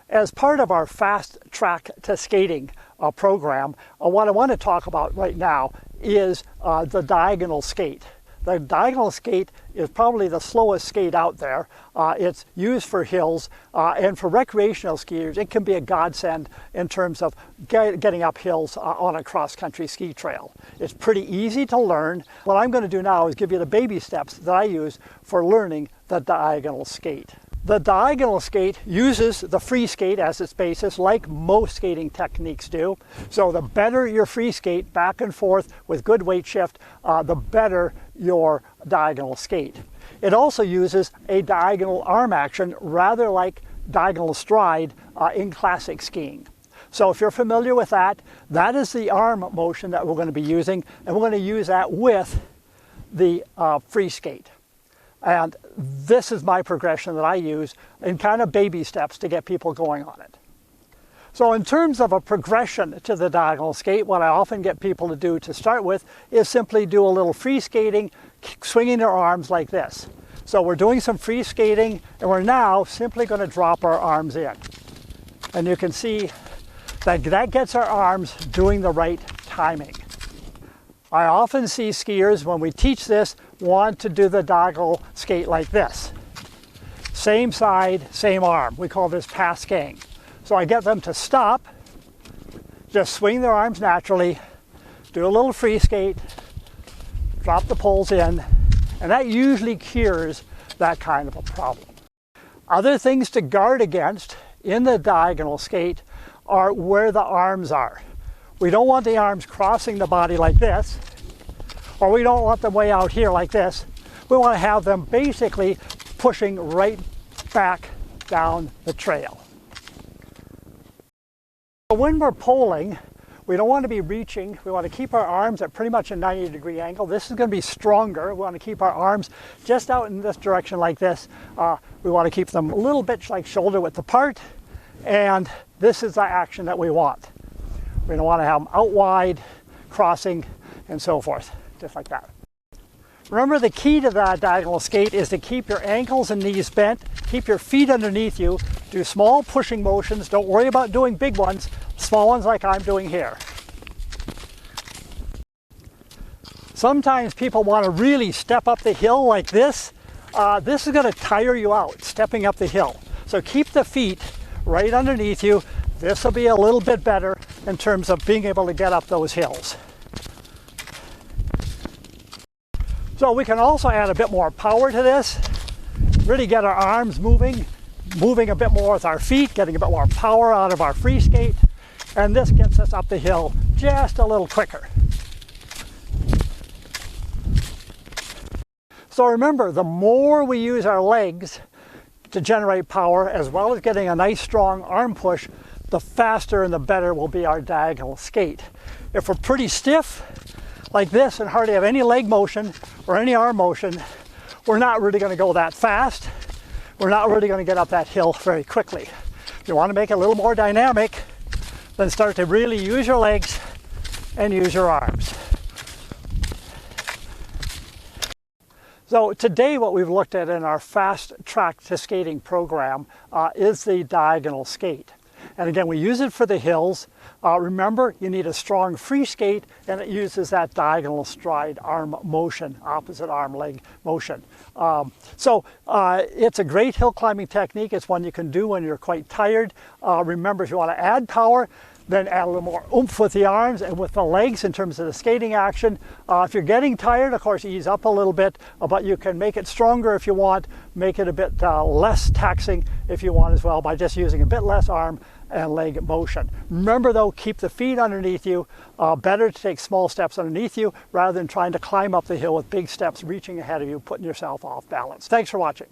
As part of our Fast Track to Skating program, what I want to talk about right now is the diagonal skate. The diagonal skate is probably the slowest skate out there. It's used for hills, and for recreational skiers, it can be a godsend in terms of getting up hills on a cross-country ski trail. It's pretty easy to learn. What I'm going to do now is give you the baby steps that I use for learning the diagonal skate. The diagonal skate uses the free skate as its basis, like most skating techniques do. So the better your free skate back and forth with good weight shift, the better your diagonal skate. It also uses a diagonal arm action, rather like diagonal stride in classic skiing. So if you're familiar with that, that is the arm motion that we're going to be using, and we're going to use that with the free skate. And this is my progression that I use in kind of baby steps to get people going on it. So in terms of a progression to the diagonal skate, what I often get people to do to start with is simply do a little free skating, swinging their arms like this. So we're doing some free skating, and we're now simply going to drop our arms in. And you can see that that gets our arms doing the right timing. I often see skiers, when we teach this, want to do the diagonal skate like this. Same side, same arm. We call this Pasquing. So I get them to stop, just swing their arms naturally, do a little free skate, drop the poles in, and that usually cures that kind of a problem. Other things to guard against in the diagonal skate are where the arms are. We don't want the arms crossing the body like this, or we don't want them way out here like this. We want to have them basically pushing right back down the trail. When we're poling, we don't want to be reaching. We want to keep our arms at pretty much a 90-degree angle. This is going to be stronger. We want to keep our arms just out in this direction like this. We want to keep them a little bit like shoulder width apart, and this is the action that we want. We don't want to have them out wide, crossing, and so forth, just like that. Remember, the key to that diagonal skate is to keep your ankles and knees bent, keep your feet underneath you, do small pushing motions. Don't worry about doing big ones, small ones like I'm doing here. Sometimes people want to really step up the hill like this. This is going to tire you out, stepping up the hill. So keep the feet right underneath you. This will be a little bit better in terms of being able to get up those hills. So we can also add a bit more power to this, really get our arms moving a bit more with our feet, getting a bit more power out of our free skate, and this gets us up the hill just a little quicker. So remember, the more we use our legs to generate power, as well as getting a nice strong arm push, the faster and the better will be our diagonal skate. If we're pretty stiff like this and hardly have any leg motion or any arm motion, we're not really going to go that fast. We're not really going to get up that hill very quickly. If you want to make it a little more dynamic, then start to really use your legs and use your arms. So today what we've looked at in our Fast Track to Skating program is the diagonal skate. And again, we use it for the hills. Remember, you need a strong free skate, and it uses that diagonal stride arm motion, opposite arm leg motion. It's a great hill climbing technique. It's one you can do when you're quite tired. Remember, if you want to add power, then add a little more oomph with the arms and with the legs in terms of the skating action. If you're getting tired, of course, ease up a little bit, but you can make it stronger if you want, make it a bit less taxing if you want as well, by just using a bit less arm and leg motion. Remember though, keep the feet underneath you. Better to take small steps underneath you rather than trying to climb up the hill with big steps reaching ahead of you, putting yourself off balance. Thanks for watching.